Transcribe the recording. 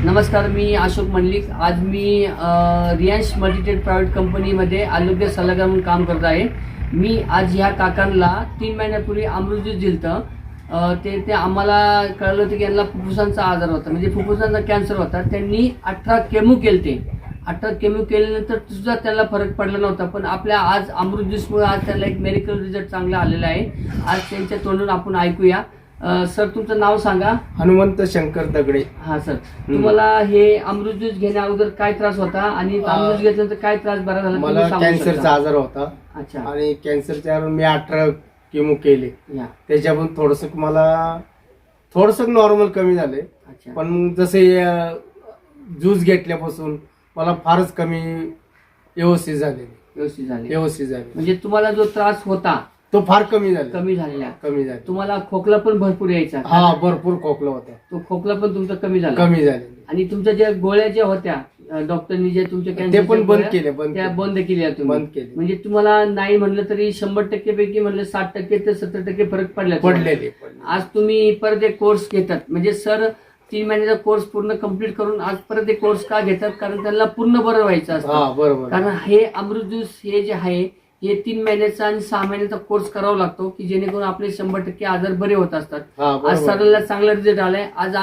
नमस्कार, मी अशोक मंडलिक. आज मी रियांश मल्टीटेड प्रायव्हेट कंपनीमध्ये आरोग्य सल्लागार म्हणून काम करत आहे. मी आज ह्या काकांना 3 महिन्यापूर्वी अमृत ज्यूस दिलतं. ते आम्हाला कळलं होतं की यांना फुफ्फुसांचा आजार होता, म्हणजे फुफ्फुसांचा कॅन्सर होता. त्यांनी 18 केमो केले. 18 केमो केल्यानंतर सुद्धा त्याला फरक पडला नव्हता. पण आपल्या आज अमृत ज्यूसमुळे आज त्याला एक मेडिकल रिझल्ट चांगला आलेला आहे. आज त्यांच्या तोंडून आपण ऐकूया. सर, तुमचं नाव सांगा. हनुमंत शंकर दगडे. हा सर, तुम्हाला हे अमृत ज्यूस घेण्या अगोदर काय त्रास होता आणि अमृत ज्यूस घेतल्यानंतर काय त्रास बरा झाला? मला कॅन्सरचा आजार होता. अच्छा. आणि कॅन्सरच्या मी 18 केमो केले. त्याच्यातून थोडस नॉर्मल कमी झाले. पण जसे ज्यूस घेतल्यापासून मला फारच कमी व्यवस्थित झाले. म्हणजे तुम्हाला जो त्रास होता तो फार कमी झाला. कमी झाला. तुम्हाला खोकला पण भरपूर यायचा. हा, भरपूर खोकला होता. तो खोकला पण तुमचा कमी झाला. आणि तुमच्या ज्या गोळ्या ज्या होत्या डॉक्टरनी जे तुमच्या ते पण बंद केल्या तुम्ही. म्हणजे तुम्हाला नाही म्हणलं तरी 100% पैकी म्हणलं 60% ते 70% फरक पडलेले. आज तुम्ही परत एक कोर्स घेतात. म्हणजे सर 3 महिन्याचा कोर्स पूर्ण कम्प्लीट करून आज परत एक कोर्स का घेतात? कारण त्यांना पूर्ण बरं व्हायचं असतं. बरोबर. कारण हे अमृत ज्यूस हे जे आहे हे 3 महिन्याचा आणि 6 महिन्याचा कोर्स करावा लागतो की जेणेकरून आपले 100% आजार बरे होत असतात. आज सरांना चांगला रिझल्ट आलाय. आज